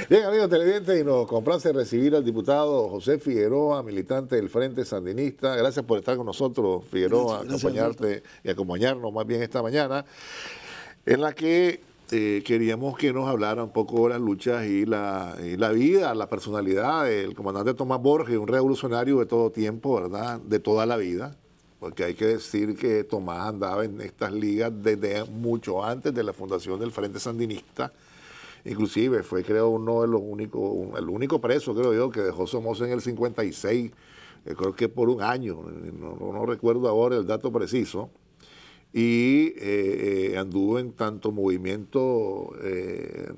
Bien, amigos televidentes, y nos complace recibir al diputado José Figueroa, militante del Frente Sandinista. Gracias por estar con nosotros, Figueroa, Gracias, acompañarte y acompañarnos más bien esta mañana, en la que queríamos que nos hablara un poco de las luchas y la vida, la personalidad del comandante Tomás Borges, un revolucionario de todo tiempo, ¿verdad? De toda la vida. Porque hay que decir que Tomás andaba en estas ligas desde mucho antes de la fundación del Frente Sandinista. Inclusive fue, creo, uno de los únicos, el único preso, creo yo, que dejó Somoza en el 56, creo que por un año, no recuerdo ahora el dato preciso, y anduvo en tanto movimiento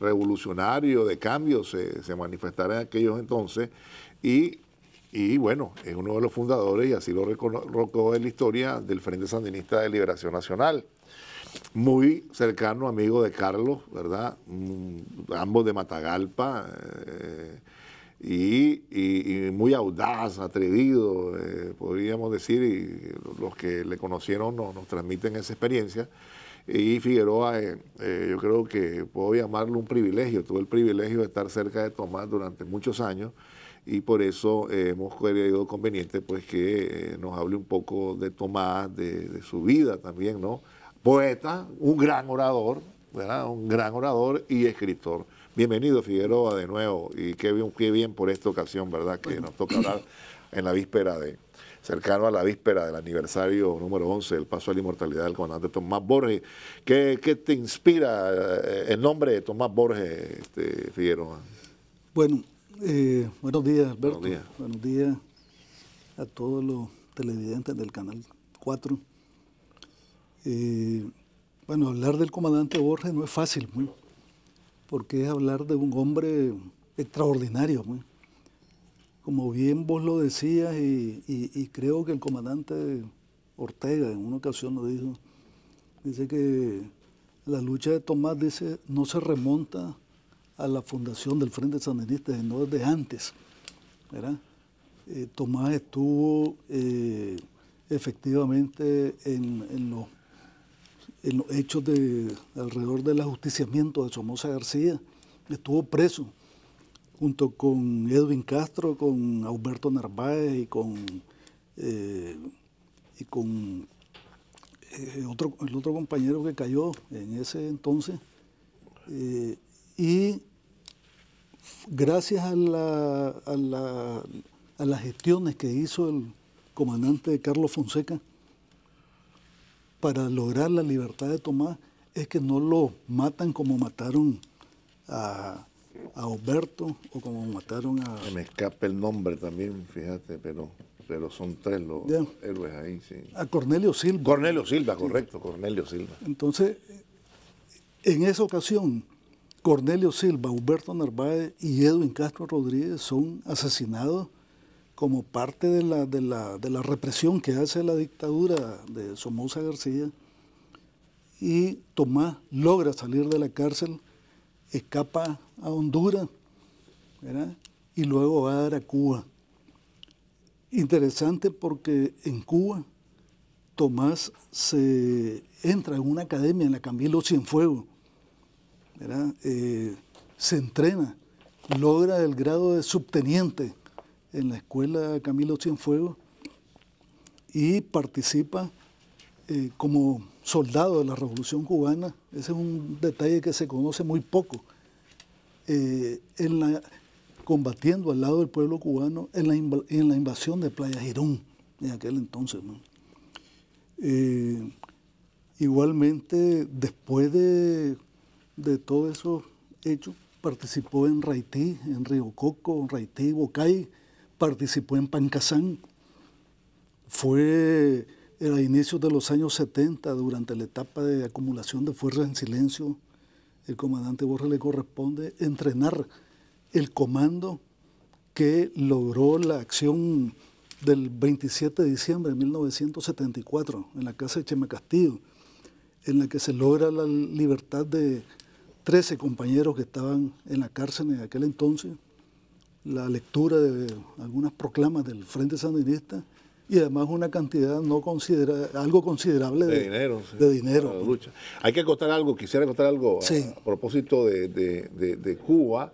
revolucionario de cambio, se manifestara en aquellos entonces, y bueno, es uno de los fundadores, y así lo recoge en la historia, del Frente Sandinista de Liberación Nacional. Muy cercano amigo de Carlos, ¿verdad? Ambos de Matagalpa, y muy audaz, atrevido, podríamos decir, y los que le conocieron nos transmiten esa experiencia. Y Figueroa, yo creo que puedo llamarlo un privilegio, tuve el privilegio de estar cerca de Tomás durante muchos años, y por eso hemos creído conveniente pues que nos hable un poco de Tomás, de su vida también, ¿no? Poeta, un gran orador, ¿verdad? Un gran orador y escritor. Bienvenido, Figueroa, de nuevo, y qué bien por esta ocasión, ¿verdad? Que nos toca hablar en la víspera cercano a la víspera del aniversario número 11 del paso a la inmortalidad del comandante Tomás Borges. ¿Qué te inspira el nombre de Tomás Borges, Figueroa? Bueno, buenos días, Alberto. Buenos días. Buenos días a todos los televidentes del Canal 4. Bueno, hablar del comandante Borges no es fácil, porque es hablar de un hombre extraordinario. Como bien vos lo decías, y creo que el comandante Ortega en una ocasión lo dijo, dice que la lucha de Tomás, dice, no se remonta a la fundación del Frente Sandinista, sino desde antes, ¿verdad? Tomás estuvo efectivamente en los hechos alrededor del ajusticiamiento de Somoza García. Estuvo preso junto con Edwin Castro, con Alberto Narváez y con el otro compañero que cayó en ese entonces. Y gracias a las gestiones que hizo el comandante Carlos Fonseca para lograr la libertad de Tomás, es que no lo matan como mataron a Alberto o como mataron a... Me escapa el nombre también, fíjate, pero son tres los héroes ahí, sí. A Cornelio Silva. Cornelio Silva, correcto, sí. Cornelio Silva. Entonces, en esa ocasión, Cornelio Silva, Alberto Narváez y Edwin Castro Rodríguez son asesinados como parte de la represión que hace la dictadura de Somoza García, y Tomás logra salir de la cárcel, escapa a Honduras, ¿verdad? Y luego va a dar a Cuba. Interesante porque en Cuba Tomás entra en una academia, en la Camilo Cienfuegos, ¿verdad? Se entrena, logra el grado de subteniente en la escuela Camilo Cienfuegos y participa como soldado de la Revolución Cubana. Ese es un detalle que se conoce muy poco. Combatiendo al lado del pueblo cubano en la invasión de Playa Girón en aquel entonces, ¿no? Igualmente, después de todos esos hechos, participó en Raití, en Río Coco, Raití, Bocay, participó en Pancasán. Fue a inicios de los años 70, durante la etapa de acumulación de fuerzas en silencio, el comandante Borges le corresponde entrenar el comando que logró la acción del 27 de diciembre de 1974 en la casa de Chema Castillo, en la que se logra la libertad de 13 compañeros que estaban en la cárcel en aquel entonces, la lectura de algunas proclamas del Frente Sandinista, y además una cantidad no algo considerable de dinero. Sí, de dinero. Para la lucha. Hay que acotar algo, quisiera acotar algo sí. a propósito de Cuba.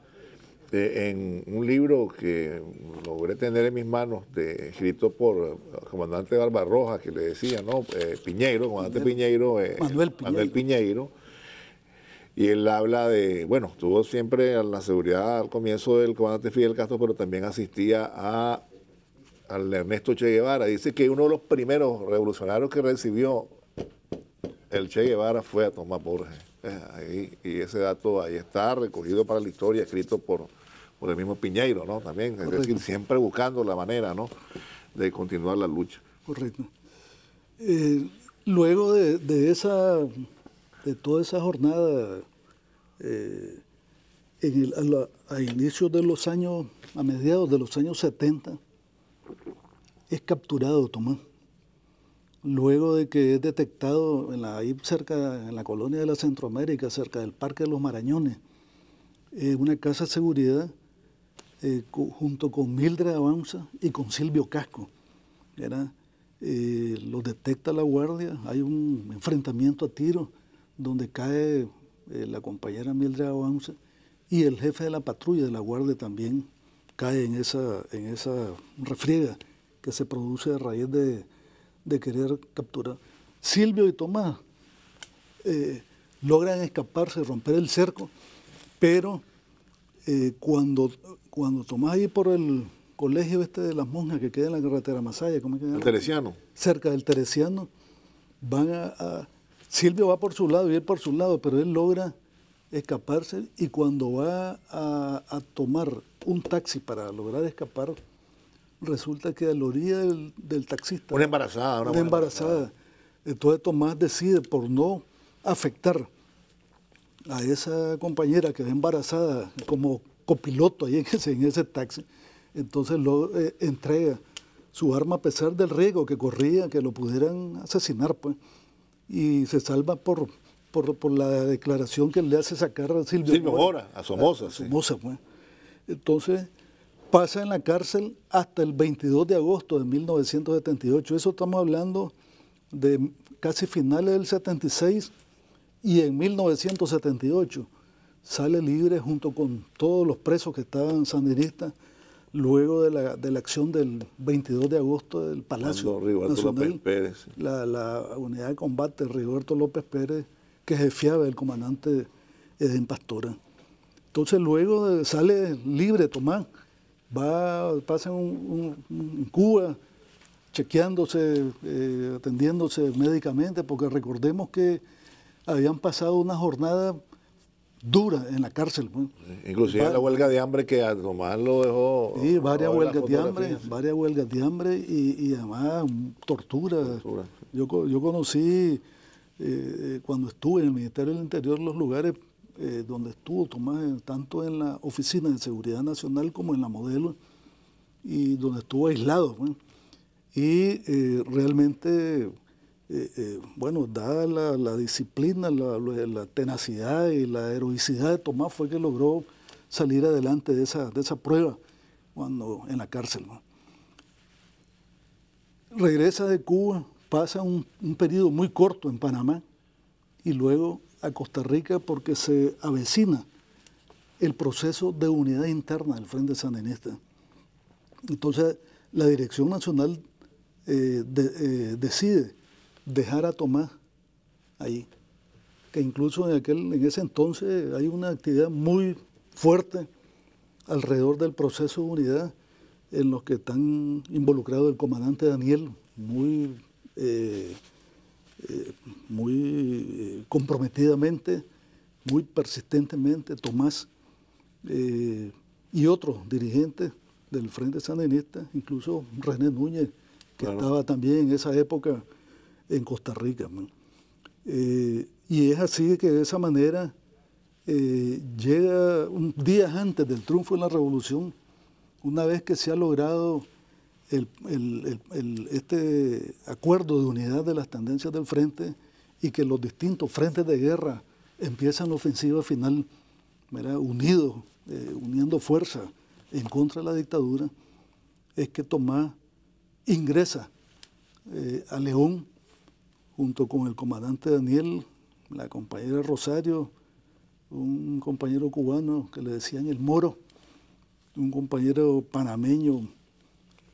En un libro que logré tener en mis manos, escrito por el comandante Barbarroja, que le decía, ¿no? Piñeiro, comandante Piñeiro, Manuel Piñeiro, y él habla de, bueno, estuvo siempre en la seguridad al comienzo del comandante Fidel Castro, pero también asistía al Ernesto Che Guevara. Dice que uno de los primeros revolucionarios que recibió el Che Guevara fue a Tomás Borges. Y ese dato ahí está recogido para la historia, escrito por el mismo Piñeiro, ¿no? También, es decir, siempre buscando la manera, ¿no?, de continuar la lucha. Correcto. Luego de toda esa jornada, a inicios de los años, a mediados de los años 70, es capturado Tomás. Luego de que es detectado ahí cerca, en la colonia de la Centroamérica, cerca del Parque de los Marañones, una casa de seguridad junto con Mildred Avanza y con Silvio Casco. Los detecta la guardia, hay un enfrentamiento a tiros donde cae la compañera Mildred Avanza y el jefe de la patrulla de la guardia también cae en esa refriega que se produce a raíz de querer capturar. Silvio y Tomás logran escaparse, romper el cerco, pero cuando Tomás ahí por el colegio de las monjas que queda en la carretera Masaya, ¿cómo es que se llama? El Teresiano. Cerca del Teresiano, Silvio va por su lado y él por su lado, pero él logra escaparse y cuando va a tomar un taxi para lograr escapar, resulta que a la orilla del taxista... Una embarazada. Entonces Tomás decide, por no afectar a esa compañera que va embarazada como copiloto ahí en ese taxi, entonces entrega su arma a pesar del riesgo que corría, que lo pudieran asesinar, pues, y se salva por la declaración que le hace sacar a Silvio Mora, a Somoza. Somoza, pues. Entonces pasa en la cárcel hasta el 22 de agosto de 1978. Eso estamos hablando de casi finales del 76 y en 1978 sale libre junto con todos los presos que estaban sandinistas luego de la acción del 22 de agosto del Palacio Nacional, López Pérez. La unidad de combate Rigoberto López Pérez, que jefiaba el comandante Edén Pastora. Entonces luego sale libre Tomás, pasa en Cuba, chequeándose, atendiéndose médicamente, porque recordemos que habían pasado una jornada dura en la cárcel. Pues. Inclusive la huelga de hambre que a Tomás lo dejó. Sí, varias huelgas de hambre y además tortura. Yo conocí, cuando estuve en el Ministerio del Interior, los lugares donde estuvo Tomás, tanto en la Oficina de Seguridad Nacional como en la Modelo, y donde estuvo aislado. Pues. Y realmente, bueno, dada la disciplina, la tenacidad y la heroicidad de Tomás, fue que logró salir adelante de esa prueba cuando en la cárcel, ¿no? Regresa de Cuba, pasa un periodo muy corto en Panamá y luego a Costa Rica porque se avecina el proceso de unidad interna del Frente Sandinista. Entonces, la Dirección Nacional decide dejar a Tomás ahí, que incluso en ese entonces hay una actividad muy fuerte alrededor del proceso de unidad en los que están involucrados el comandante Daniel, muy comprometidamente, muy persistentemente, Tomás y otros dirigentes del Frente Sandinista, incluso René Núñez, que estaba también en esa época en Costa Rica. Y es así que de esa manera llega días antes del triunfo de la revolución, una vez que se ha logrado este acuerdo de unidad de las tendencias del frente y que los distintos frentes de guerra empiezan la ofensiva final, unidos, uniendo fuerza en contra de la dictadura, es que Tomás ingresa a León, junto con el comandante Daniel, la compañera Rosario, un compañero cubano que le decían el Moro, un compañero panameño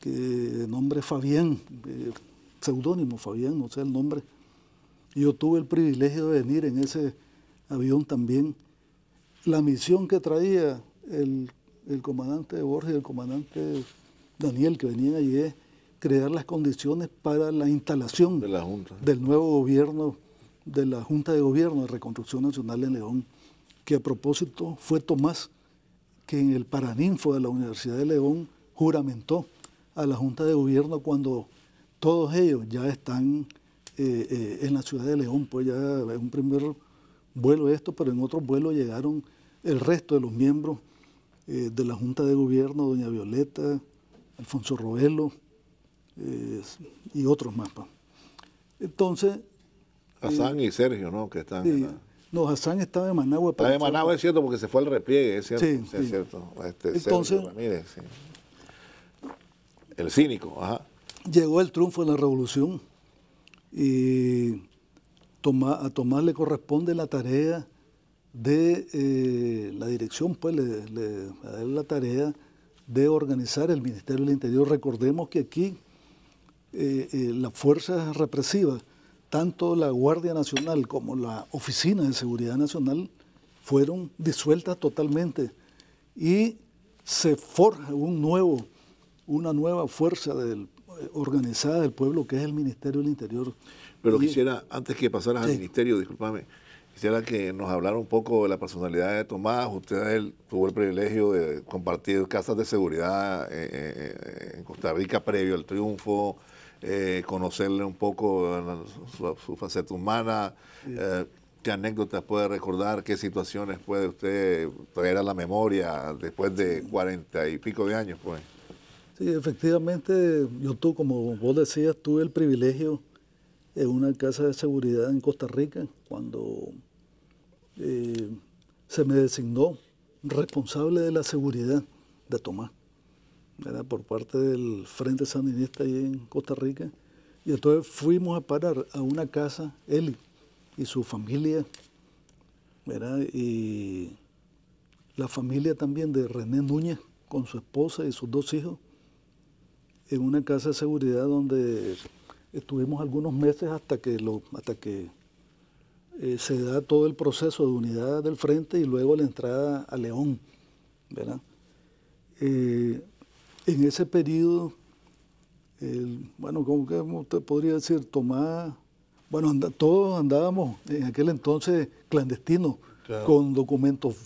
que de nombre Fabián, seudónimo Fabián, no sé el nombre. Y yo tuve el privilegio de venir en ese avión también. La misión que traía el comandante Borges y el comandante Daniel, que venían allí, es crear las condiciones para la instalación de la Junta, del nuevo gobierno, de la Junta de Gobierno de Reconstrucción Nacional en León, que a propósito fue Tomás, que en el Paraninfo de la Universidad de León juramentó a la Junta de Gobierno cuando todos ellos ya están en la ciudad de León, pues ya es un primer vuelo esto, pero en otros vuelos llegaron el resto de los miembros de la Junta de Gobierno, doña Violeta, Alfonso Roelo y otros más. Pa. Entonces... Hassan y Sergio, ¿no? Que están sí, no, Hassan estaba en Managua. Estaba en Managua, es cierto, porque se fue al repliegue, es cierto. Sí, sí, es cierto. Entonces, Sergio Ramírez, sí. El cínico, ajá. Llegó el triunfo de la revolución y a Tomás le corresponde la tarea de la dirección, pues le da la tarea de organizar el Ministerio del Interior. Recordemos que aquí las fuerzas represivas, tanto la Guardia Nacional como la Oficina de Seguridad Nacional, fueron disueltas totalmente y se forja una nueva fuerza organizada del pueblo, que es el Ministerio del Interior. Pero quisiera, antes que pasaras al ministerio, discúlpame, quisiera que nos hablara un poco de la personalidad de Tomás. Usted tuvo el privilegio de compartir casas de seguridad en Costa Rica previo al triunfo, conocerle un poco su faceta humana. ¿Qué anécdotas puede recordar? ¿Qué situaciones puede usted traer a la memoria después de 40 y pico de años, pues? Sí, efectivamente, como vos decías, tuve el privilegio en una casa de seguridad en Costa Rica cuando se me designó responsable de la seguridad de Tomás, ¿verdad? Por parte del Frente Sandinista ahí en Costa Rica. Y entonces fuimos a parar a una casa, él y su familia, ¿verdad? Y la familia también de René Núñez con su esposa y sus 2 hijos, en una casa de seguridad donde estuvimos algunos meses hasta que se da todo el proceso de unidad del frente y luego la entrada a León, ¿verdad? En ese periodo, ¿cómo te podría decir? Tomás, todos andábamos en aquel entonces clandestinos, claro, con documentos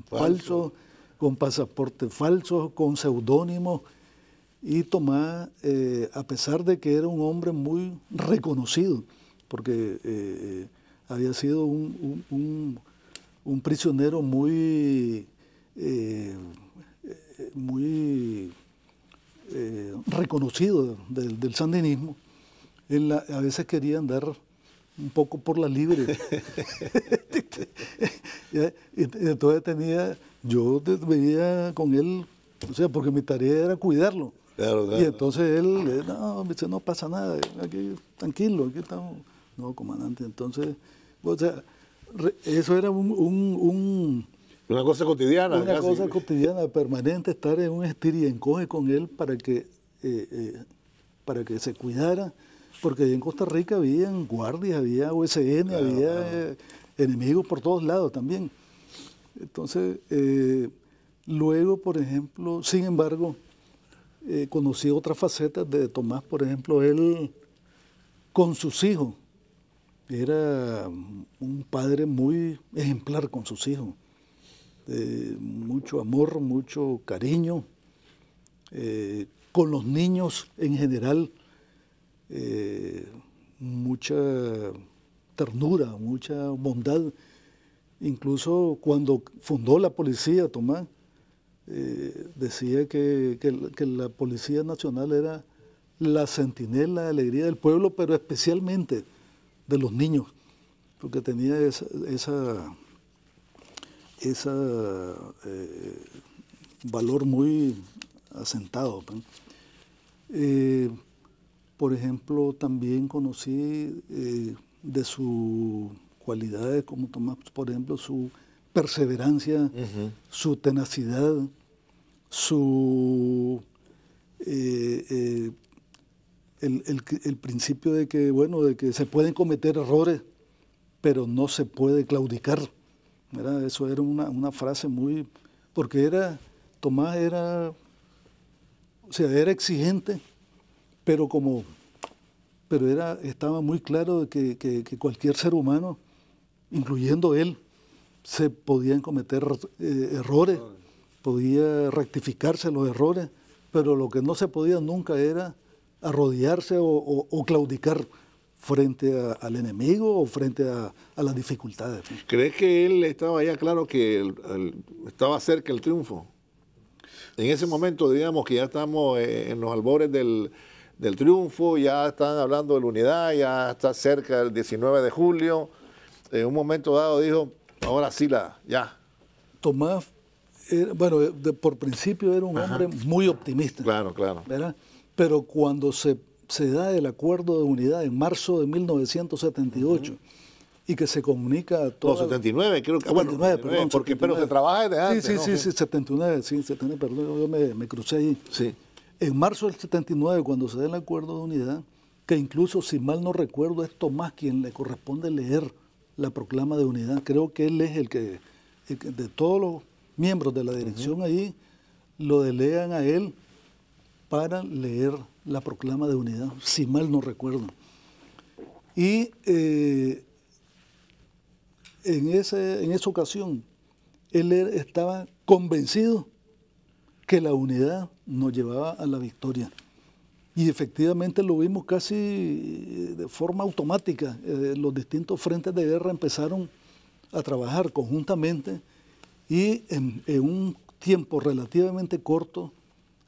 falsos, con pasaportes falsos, con seudónimos. Y Tomás, a pesar de que era un hombre muy reconocido, porque había sido un prisionero muy reconocido del sandinismo, él a veces quería andar un poco por la libre. Y entonces yo veía con él, o sea, porque mi tarea era cuidarlo. Claro. Y entonces él, no pasa nada, aquí tranquilo, aquí estamos. No, comandante, entonces, o sea, eso era una cosa cotidiana. Una cosa cotidiana, permanente, estar en un estir y encoge con él para que se cuidara, porque allá en Costa Rica habían guardias, había USN, claro, había enemigos por todos lados también. Entonces, luego, por ejemplo, sin embargo, conocí otras facetas de Tomás. Por ejemplo, él con sus hijos era un padre muy ejemplar con sus hijos, de mucho amor, mucho cariño, con los niños en general, mucha ternura, mucha bondad. Incluso cuando fundó la policía, Tomás, decía que la Policía Nacional era la centinela de alegría del pueblo, pero especialmente de los niños, porque tenía esa valor muy asentado. Por ejemplo, también conocí de sus cualidades, como Tomás, por ejemplo, su perseverancia, su tenacidad, su el principio de que, bueno, de que se pueden cometer errores, pero no se puede claudicar, ¿verdad? Eso era una frase muy, porque Tomás era, o sea, era exigente, pero estaba muy claro de que cualquier ser humano, incluyendo él, se podían cometer errores, podía rectificarse los errores, pero lo que no se podía nunca era arrodillarse o claudicar frente al enemigo o frente a las dificultades. ¿Crees que él estaba ya claro que estaba cerca el triunfo? En ese momento, digamos que ya estamos en los albores del triunfo, ya están hablando de la unidad, ya está cerca el 19 de julio. En un momento dado dijo, ahora sí ya. Tomás, por principio era un hombre muy optimista. Claro. ¿Verdad? Pero cuando se da el acuerdo de unidad en marzo de 1978 y que se comunica a todos. No, 79, creo que. 79, perdón. Pero se trabaja desde antes. Sí, 79, perdón, yo me crucé ahí. Sí. En marzo del 79, cuando se da el acuerdo de unidad, que incluso, si mal no recuerdo, es Tomás quien le corresponde leer la proclama de unidad. Creo que él es el que de todos los miembros de la dirección ahí, lo delegan a él para leer la proclama de unidad, si mal no recuerdo. Y en esa ocasión, él estaba convencido que la unidad nos llevaba a la victoria. Y efectivamente lo vimos casi de forma automática. Los distintos frentes de guerra empezaron a trabajar conjuntamente y en un tiempo relativamente corto,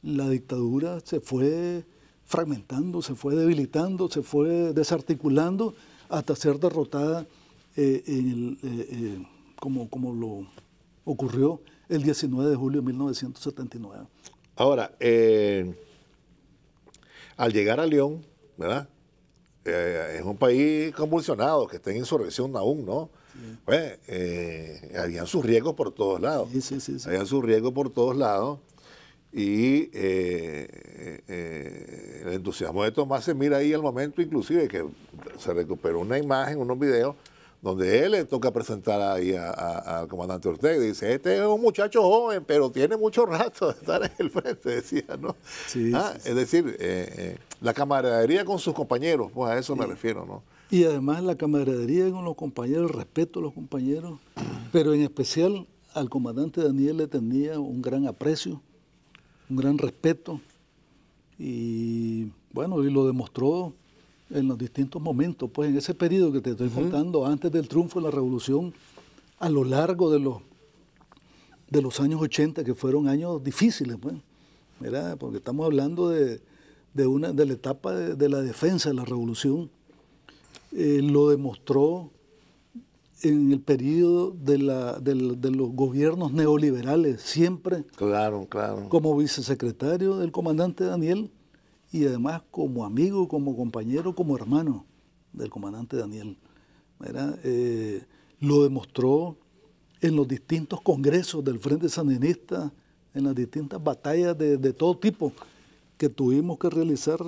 la dictadura se fue fragmentando, se fue debilitando, se fue desarticulando hasta ser derrotada como lo ocurrió el 19 de julio de 1979. Ahora, al llegar a León, ¿verdad? Es un país convulsionado, que está en insurrección aún, ¿no? Sí. Pues, habían sus riesgos por todos lados. Sí. Habían sus riesgos por todos lados. Y el entusiasmo de Tomás se mira ahí al momento, inclusive, que se recuperó una imagen, unos videos, donde él le toca presentar ahí al comandante Ortega y dice, este es un muchacho joven, pero tiene mucho rato de estar en el frente, decía, ¿no? Sí. Es decir, la camaradería con sus compañeros, pues a eso me refiero, ¿no? Y además la camaradería con los compañeros, el respeto a los compañeros, pero en especial al comandante Daniel le tenía un gran aprecio, un gran respeto, y bueno, y lo demostró en los distintos momentos, pues en ese periodo que te estoy contando, antes del triunfo de la revolución, a lo largo de los años 80, que fueron años difíciles, pues, ¿verdad? Porque estamos hablando de la etapa de la defensa de la revolución. Lo demostró en el periodo de los gobiernos neoliberales, siempre claro. como vicesecretario del comandante Daniel, y además como amigo, como compañero, como hermano del comandante Daniel. Lo demostró en los distintos congresos del Frente Sandinista, en las distintas batallas de todo tipo que tuvimos que realizar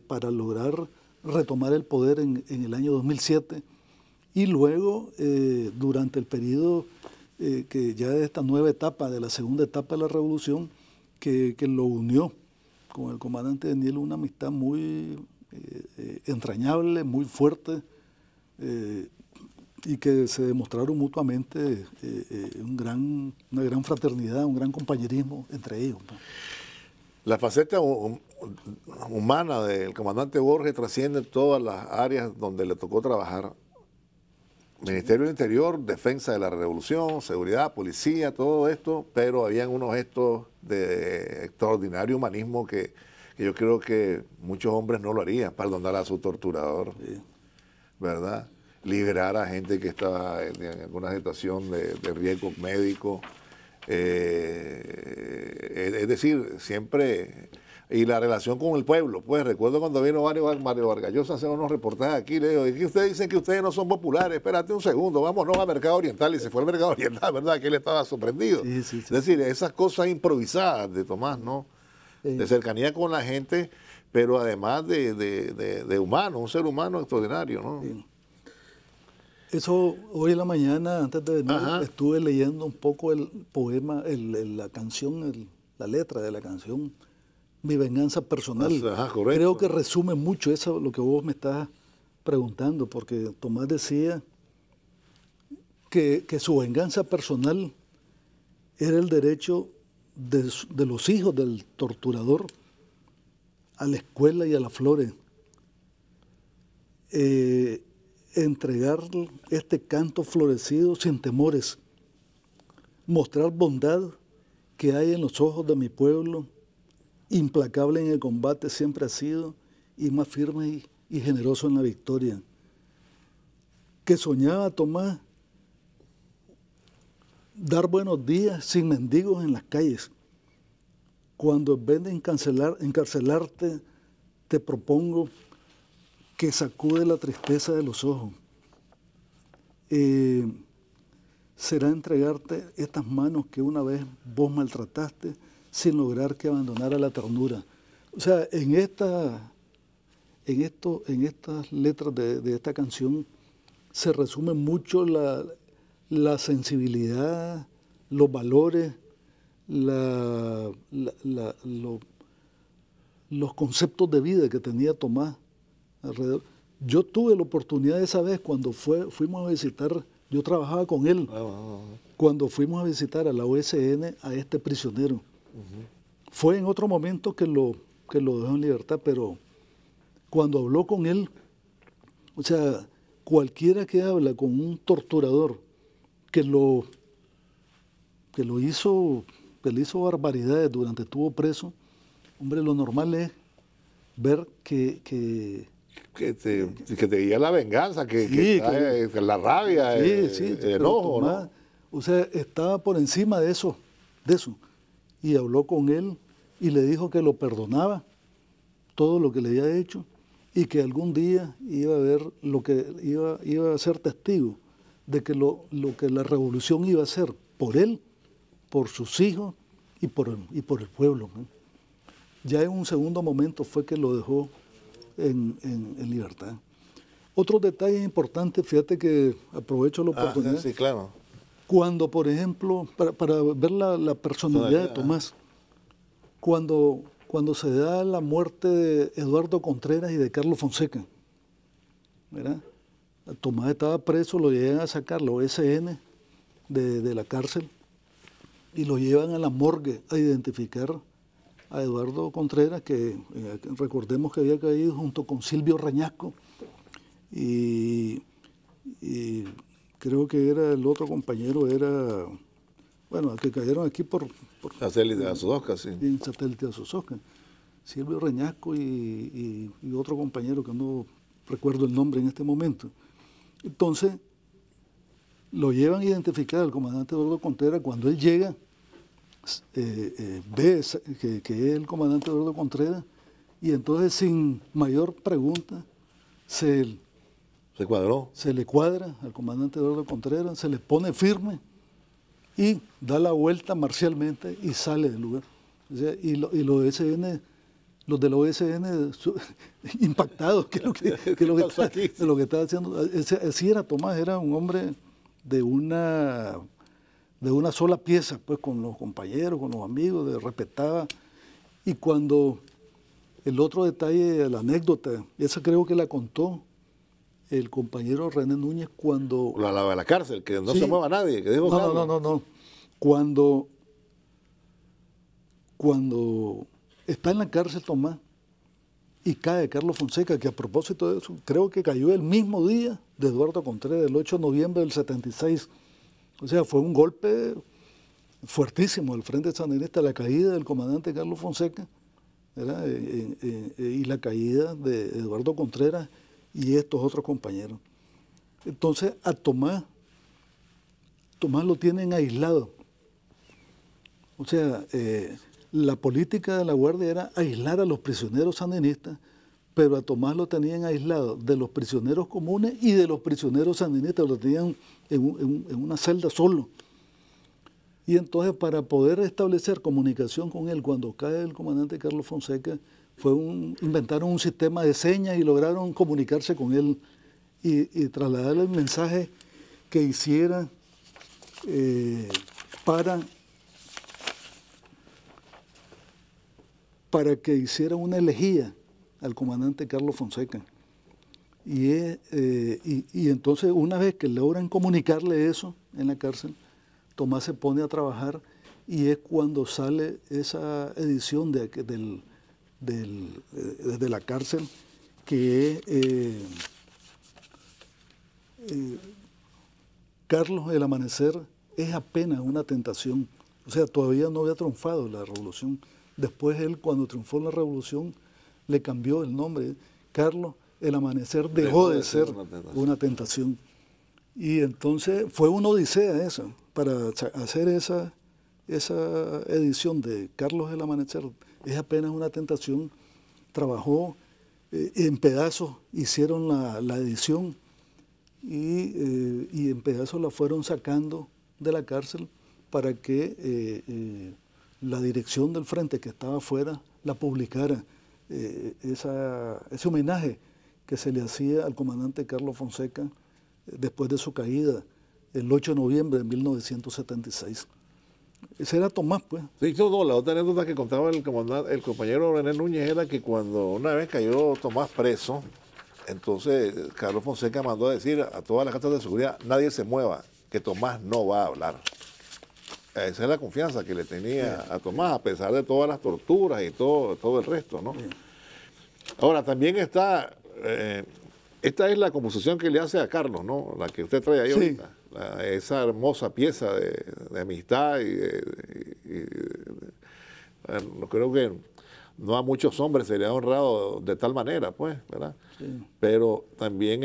para lograr retomar el poder en el año 2007, y luego durante el periodo que ya de esta nueva etapa, de la segunda etapa de la revolución, que lo unió con el comandante Daniel, una amistad muy entrañable, muy fuerte, y que se demostraron mutuamente una gran fraternidad, un gran compañerismo entre ellos. La faceta humana del comandante Borges trasciende todas las áreas donde le tocó trabajar. Ministerio del Interior, defensa de la revolución, seguridad, policía, todo esto, pero habían unos gestos de extraordinario humanismo que yo creo que muchos hombres no lo harían. Perdonar a su torturador, ¿verdad? Liberar a gente que estaba en alguna situación de riesgo médico. Es decir, siempre y la relación con el pueblo. Pues recuerdo cuando vino Mario Vargas Llosa a hacer unos reportajes aquí, le digo, ¿y que ustedes dicen que ustedes no son populares? Espérate un segundo, vámonos al Mercado Oriental. Y se fue al Mercado Oriental, ¿verdad? Que él estaba sorprendido. Sí, sí, sí. Es decir, esas cosas improvisadas de Tomás, ¿no? De cercanía con la gente, pero además de humano, un ser humano extraordinario, ¿no? Sí. Eso, hoy en la mañana, antes de venir, estuve leyendo un poco el poema, la canción, la letra de la canción, Mi venganza personal. Creo que resume mucho eso, lo que vos me estás preguntando, porque Tomás decía que su venganza personal era el derecho de los hijos del torturador a la escuela y a las flores. Entregar este canto florecido sin temores, mostrar bondad que hay en los ojos de mi pueblo, implacable en el combate siempre ha sido y más firme y generoso en la victoria. Que soñaba Tomás dar buenos días sin mendigos en las calles. Cuando en vez de encarcelarte, te propongo que sacude la tristeza de los ojos. Será entregarte estas manos que una vez vos maltrataste sin lograr que abandonara la ternura. O sea, en estas letras de esta canción se resume mucho la sensibilidad, los valores, los conceptos de vida que tenía Tomás alrededor. Yo tuve la oportunidad esa vez cuando fuimos a visitar, yo trabajaba con él, cuando fuimos a visitar a la OSN a este prisionero. Fue en otro momento que lo dejó en libertad, pero cuando habló con él, o sea, cualquiera que habla con un torturador que le hizo barbaridades durante estuvo preso, hombre, lo normal es ver que te guía la venganza, que la rabia, el enojo, Tomás, ¿no? O sea, estaba por encima de eso. Y habló con él y le dijo que lo perdonaba todo lo que le había hecho y que algún día iba a ver lo que iba a ser testigo de que lo que la revolución iba a hacer por él, por sus hijos y por el pueblo, ¿no? Ya en un segundo momento fue que lo dejó en libertad. Otros detalles importantes, fíjate que aprovecho la oportunidad. Sí, claro. Cuando, por ejemplo, para ver la personalidad de Tomás, cuando se da la muerte de Eduardo Contreras y de Carlos Fonseca, ¿verdad? Tomás estaba preso, lo llegan a sacar la OSN de la cárcel y lo llevan a la morgue a identificar a Eduardo Contreras, que recordemos que había caído junto con Silvio Reñasco y creo que era el otro compañero, bueno, que cayeron aquí por Satélite de Azuzosca, sí. En Satélite de Azuzosca. Silvio Reñasco y otro compañero que no recuerdo el nombre en este momento. Entonces, lo llevan a identificar al comandante Eduardo Contreras. Cuando él llega, ve que es el comandante Eduardo Contreras y entonces sin mayor pregunta se le cuadra al comandante Eduardo Contreras, se le pone firme y da la vuelta marcialmente y sale del lugar. O sea, y los de la OSN impactados de lo que estaba haciendo. Así era Tomás, era un hombre de una sola pieza, pues con los compañeros, con los amigos, respetaba. Y cuando el otro detalle, la anécdota, esa creo que la contó el compañero René Núñez cuando... La de la cárcel, que no se mueva nadie, que dijo No. Cuando está en la cárcel Tomás y cae Carlos Fonseca, que a propósito de eso, creo que cayó el mismo día de Eduardo Contreras, el 8 de noviembre del 76. O sea, fue un golpe fuertísimo al Frente Sandinista, la caída del comandante Carlos Fonseca, ¿verdad? Y la caída de Eduardo Contreras y estos otros compañeros. Entonces, a Tomás lo tienen aislado. O sea, la política de la Guardia era aislar a los prisioneros sandinistas, pero a Tomás lo tenían aislado de los prisioneros comunes y de los prisioneros sandinistas, lo tenían en una celda solo. Y entonces, para poder establecer comunicación con él cuando cae el comandante Carlos Fonseca, inventaron un sistema de señas y lograron comunicarse con él y trasladarle el mensaje que hiciera para que hiciera una elegía al comandante Carlos Fonseca. Y entonces, una vez que logran comunicarle eso en la cárcel, Tomás se pone a trabajar y es cuando sale esa edición desde la cárcel, que es Carlos, el amanecer es apenas una tentación. O sea, todavía no había triunfado la revolución. Después él, cuando triunfó la revolución, le cambió el nombre. Carlos, el amanecer dejó de ser una tentación. Y entonces fue una odisea esa, para hacer esa edición de Carlos el amanecer, es apenas una tentación. Trabajó en pedazos, hicieron la edición y en pedazos la fueron sacando de la cárcel para que la dirección del frente que estaba afuera la publicara, ese homenaje que se le hacía al comandante Carlos Fonseca después de su caída el 8 de noviembre de 1976. Ese era Tomás, pues. Sí, no, la otra anécdota que contaba el compañero René Núñez era que cuando una vez cayó Tomás preso, entonces Carlos Fonseca mandó a decir a todas las casas de seguridad: nadie se mueva, que Tomás no va a hablar. Esa es la confianza que le tenía a Tomás, a pesar de todas las torturas y todo el resto, ¿no? Ahora, también está, esta es la composición que le hace a Carlos, ¿no? La que usted trae ahí ahorita. Esa hermosa pieza de amistad creo que no a muchos hombres se le ha honrado de tal manera, pues, ¿verdad? Sí. Pero también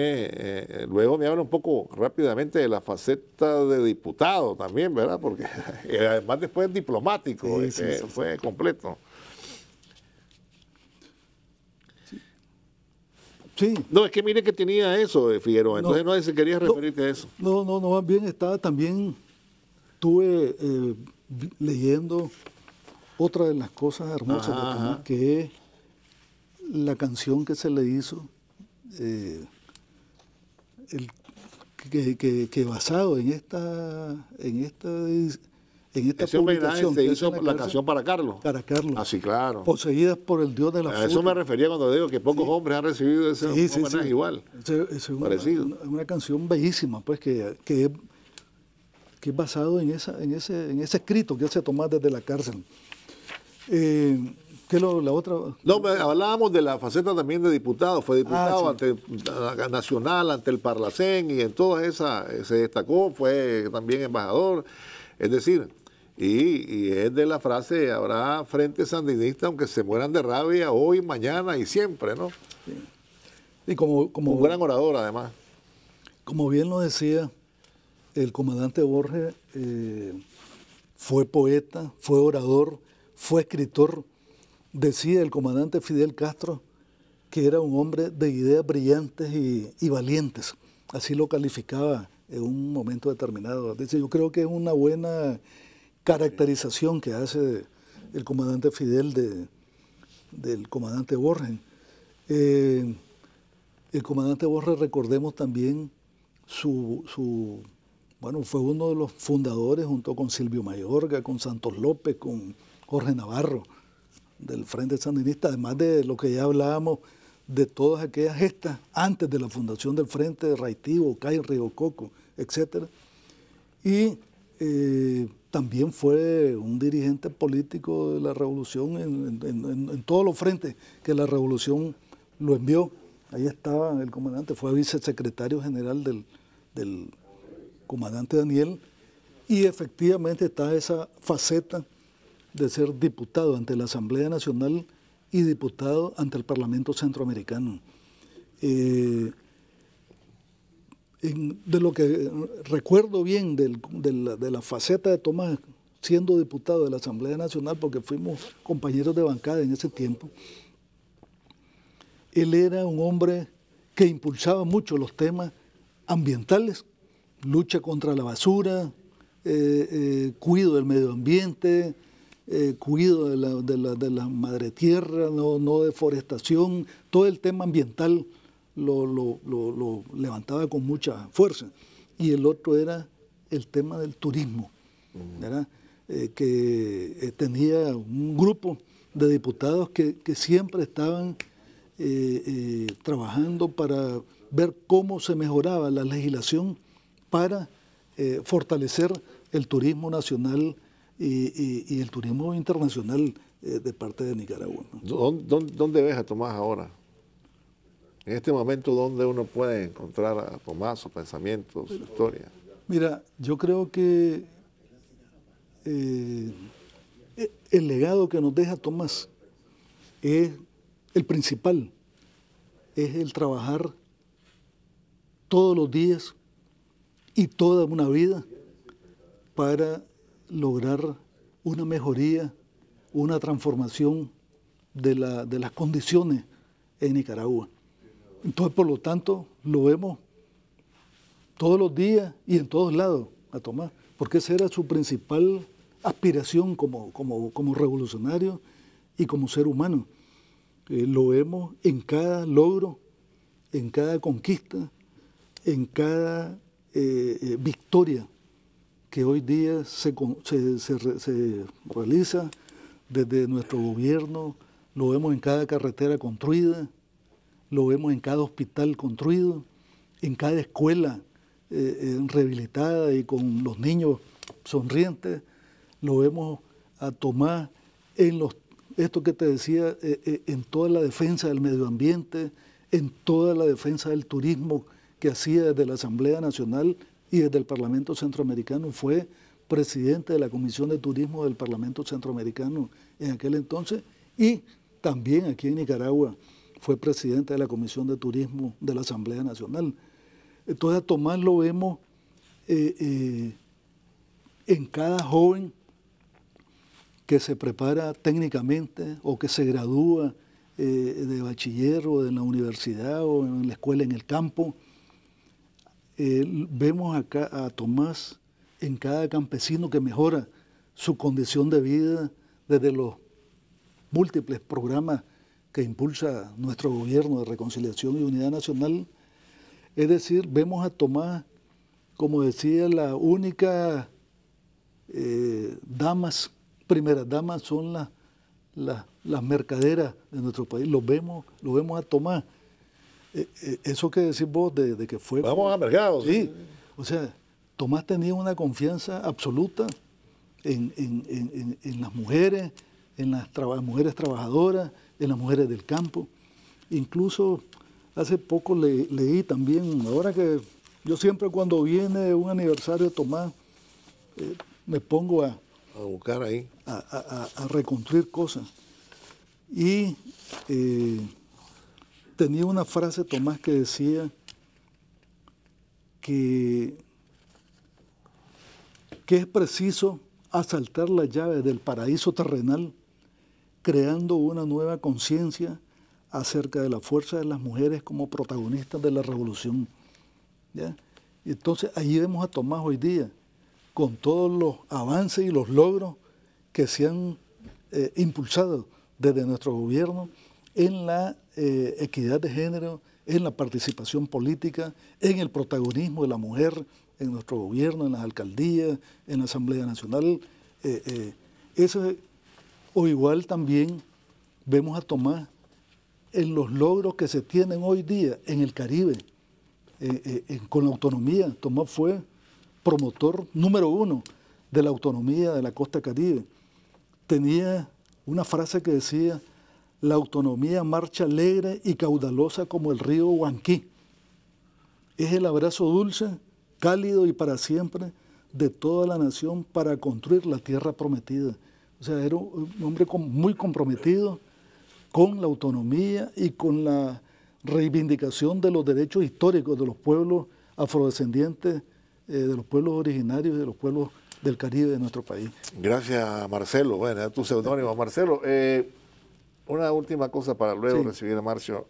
luego me habla un poco rápidamente de la faceta de diputado también, ¿verdad? Porque además después diplomático, fue completo. Sí. No, es que mire que tenía eso, Figueroa, entonces no sé si querías referirte a eso. No, más bien estuve leyendo otra de las cosas hermosas de Tomás, que es la canción que se le hizo, que basado en esta publicación se hizo la canción para Carlos. Para Carlos. Ah, sí, claro. Poseídas por el dios de la furia. A eso me refería cuando digo que pocos hombres han recibido ese homenaje igual. Es una canción bellísima, pues, que es basado en ese escrito que hace Tomás desde la cárcel. ¿Qué la otra? No, hablábamos de la faceta también de diputado. Fue diputado ante la Nacional, ante el Parlacén, y en todas esas se destacó. Fue también embajador. Es decir, y es de la frase: habrá frente sandinista aunque se mueran de rabia hoy, mañana y siempre, ¿no? Sí. Y como un gran orador, además. Como bien lo decía, el comandante Borges fue poeta, fue orador, fue escritor. Decía el comandante Fidel Castro que era un hombre de ideas brillantes y valientes. Así lo calificaba en un momento determinado. Dice, yo creo que es una buena caracterización que hace el comandante Fidel del comandante Borges. El comandante Borges, recordemos también, bueno, fue uno de los fundadores, junto con Silvio Mayorga, con Santos López, con Jorge Navarro, del Frente Sandinista, además de lo que ya hablábamos, de todas aquellas gestas antes de la fundación del Frente, de Raitibo, Cay, Río Coco, etc. Y también fue un dirigente político de la revolución en todos los frentes que la revolución lo envió. Ahí estaba el comandante, fue vicesecretario general del comandante Daniel, y efectivamente está esa faceta de ser diputado ante la Asamblea Nacional y diputado ante el Parlamento Centroamericano. De lo que recuerdo bien de la faceta de Tomás, siendo diputado de la Asamblea Nacional, porque fuimos compañeros de bancada en ese tiempo. Él era un hombre que impulsaba mucho los temas ambientales, lucha contra la basura, cuido del medio ambiente, cuido de la madre tierra, no deforestación, todo el tema ambiental lo levantaba con mucha fuerza. Y el otro era el tema del turismo, ¿verdad? Que tenía un grupo de diputados que siempre estaban trabajando para ver cómo se mejoraba la legislación para fortalecer el turismo nacional y el turismo internacional de parte de Nicaragua, ¿no? ¿Dónde ves a Tomás ahora? En este momento, ¿dónde uno puede encontrar a Tomás, su pensamiento, su historia? Mira, yo creo que el legado que nos deja Tomás es el principal, es el trabajar todos los días y toda una vida para lograr una mejoría, una transformación de las condiciones en Nicaragua. Entonces, por lo tanto, lo vemos todos los días y en todos lados a Tomás, porque esa era su principal aspiración como revolucionario y como ser humano. Lo vemos en cada logro, en cada conquista, en cada victoria que hoy día se realiza desde nuestro gobierno. Lo vemos en cada carretera construida, lo vemos en cada hospital construido, en cada escuela rehabilitada y con los niños sonrientes. Lo vemos a Tomás en esto que te decía, en toda la defensa del medio ambiente, en toda la defensa del turismo que hacía desde la Asamblea Nacional y desde el Parlamento Centroamericano. Fue presidente de la Comisión de Turismo del Parlamento Centroamericano en aquel entonces, y también aquí en Nicaragua fue presidente de la Comisión de Turismo de la Asamblea Nacional. Entonces a Tomás lo vemos en cada joven que se prepara técnicamente o que se gradúa de bachiller o de la universidad o en la escuela en el campo. Vemos acá a Tomás en cada campesino que mejora su condición de vida desde los múltiples programas que impulsa nuestro gobierno de reconciliación y unidad nacional. Es decir, vemos a Tomás, como decía, la única primeras damas son las mercaderas de nuestro país. Lo vemos a Tomás. Eso que decís vos de que fue... Vamos a mercados. Sí, o sea, Tomás tenía una confianza absoluta en las mujeres, en las mujeres trabajadoras, en las mujeres del campo. Incluso hace poco leí también, ahora que yo siempre cuando viene un aniversario de Tomás, me pongo a buscar ahí, a reconstruir cosas. Y tenía una frase Tomás que decía que es preciso asaltar las llaves del paraíso terrenal, creando una nueva conciencia acerca de la fuerza de las mujeres como protagonistas de la revolución. ¿Ya? Y entonces allí vemos a Tomás hoy día, con todos los avances y los logros que se han impulsado desde nuestro gobierno en la equidad de género, en la participación política, en el protagonismo de la mujer en nuestro gobierno, en las alcaldías, en la Asamblea Nacional. O igual también vemos a Tomás en los logros que se tienen hoy día en el Caribe, con la autonomía. Tomás fue promotor número 1 de la autonomía de la costa caribe. Tenía una frase que decía: la autonomía marcha alegre y caudalosa como el río Huanquí. Es el abrazo dulce, cálido y para siempre de toda la nación para construir la tierra prometida. O sea, era un hombre muy comprometido con la autonomía y con la reivindicación de los derechos históricos de los pueblos afrodescendientes, de los pueblos originarios y de los pueblos del Caribe de nuestro país. Gracias, Marcelo. Bueno, es tu seudónimo, Marcelo. Una última cosa para luego recibir a Marcio.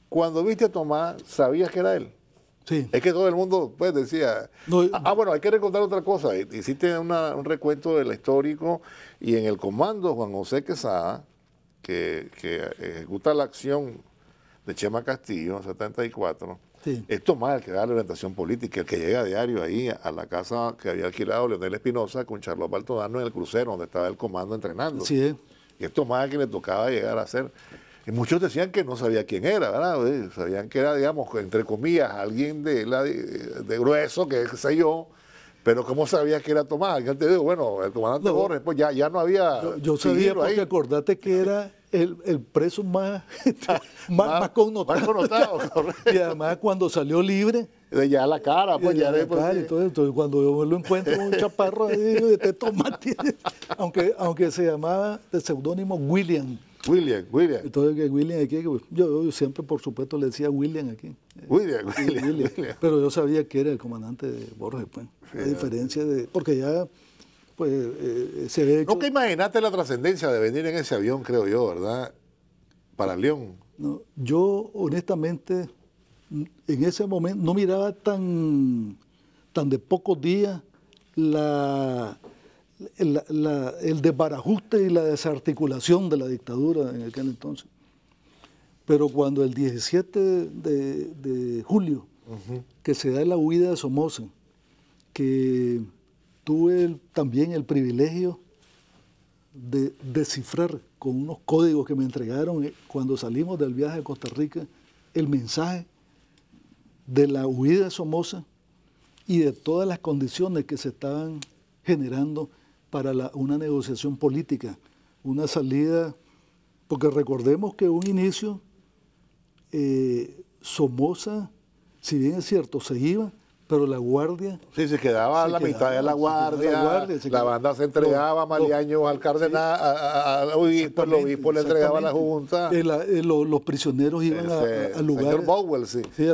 Cuando viste a Tomás, ¿sabías que era él? Sí. Es que todo el mundo pues decía... No, bueno, hay que recordar otra cosa. Hiciste un recuento del histórico y en el comando Juan José Quesada, que ejecuta la acción de Chema Castillo en 74, es Tomás el que da la orientación política, el que llega a diario ahí a la casa que había alquilado Leonel Espinosa con Charlos Baltodano en el crucero donde estaba el comando entrenando. Sí. Y es Tomás el que le tocaba llegar a ser... Y muchos decían que no sabía quién era, ¿verdad? Sabían que era, digamos, entre comillas, alguien de grueso, que sé yo, pero ¿cómo sabía que era Tomás? Yo te digo, bueno, el comandante Borges, pues ya no había... Yo sabía porque ahí. Acordate que era el preso más connotado. Más connotado, correcto. Y además cuando salió libre... Ya la cara, pues ya después... Entonces cuando yo lo encuentro un chaparro ahí, de Tomás, aunque se llamaba de seudónimo William. William. Entonces, que William aquí, yo siempre, por supuesto, le decía William aquí. William. Pero yo sabía que era el comandante de Borges, pues. A diferencia de... Porque ya, pues, se ve... No, que imaginaste la trascendencia de venir en ese avión, creo yo, ¿verdad? Para León. No, yo, honestamente, en ese momento no miraba tan de pocos días el desbarajuste y la desarticulación de la dictadura en aquel entonces. Pero cuando el 17 de julio, que se da la huida de Somoza, que tuve también el privilegio de descifrar con unos códigos que me entregaron cuando salimos del viaje a Costa Rica, el mensaje de la huida de Somoza y de todas las condiciones que se estaban generando para una negociación política, una salida, porque recordemos que un inicio, Somoza, si bien es cierto, se iba, pero la guardia... Sí, se quedaba la mitad de la guardia, la banda se entregaba a Maliaño, al cardenal, al obispo, el obispo le entregaba a la junta. Los prisioneros iban a lugares... Señor Bowell, a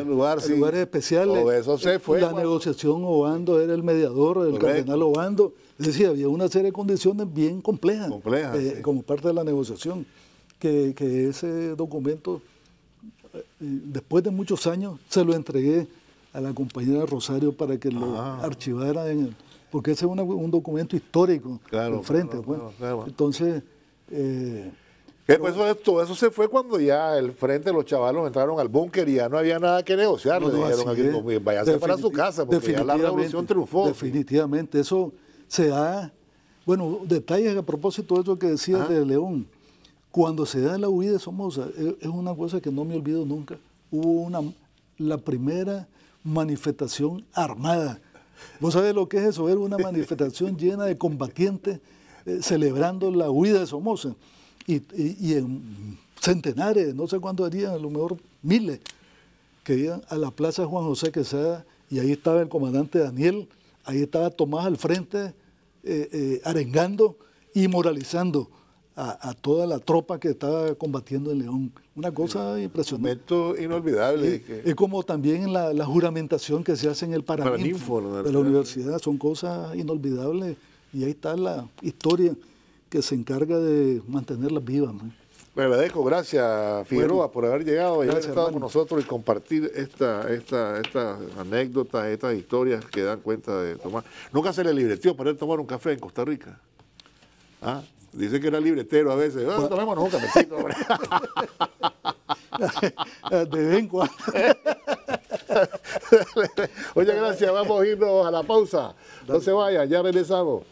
lugares especiales. Todo eso se fue. La negociación, Obando era el mediador, el cardenal Obando. Es decir, había una serie de condiciones bien complejas como parte de la negociación, que ese documento, después de muchos años, se lo entregué a la compañera Rosario para que lo archivara, porque ese es un documento histórico del frente. Claro. Entonces... todo eso se fue cuando ya el frente, los chavalos entraron al búnker y ya no había nada que negociar. Le dijeron aquí, váyase para su casa, porque ya la revolución triunfó. Definitivamente, eso se da... Bueno, detalles a propósito de eso que decías de León. Cuando se da la huida de Somoza, es una cosa que no me olvido nunca. Hubo la primera manifestación armada. ¿Vos sabés lo que es eso? Era una manifestación llena de combatientes celebrando la huida de Somoza. Y en centenares, no sé cuántos harían, a lo mejor miles, que iban a la plaza Juan José Quesada, y ahí estaba el comandante Daniel, ahí estaba Tomás al frente, arengando y moralizando a toda la tropa que estaba combatiendo en León. Una cosa impresionante. Un momento inolvidable. Es como también la juramentación que se hace en el Paraninfo de la universidad. Son cosas inolvidables y ahí está la historia que se encarga de mantenerlas vivas. Le agradezco, gracias Figueroa por haber llegado y haber estado con nosotros y compartir estas anécdotas, estas historias que dan cuenta de Tomás. Nunca se le libreteó para él tomar un café en Costa Rica. Dice que era libretero a veces. Tomémonos un cafecito. De vez en cuando. Oye, gracias. Vamos a irnos a la pausa. No se vayan, ya regresamos.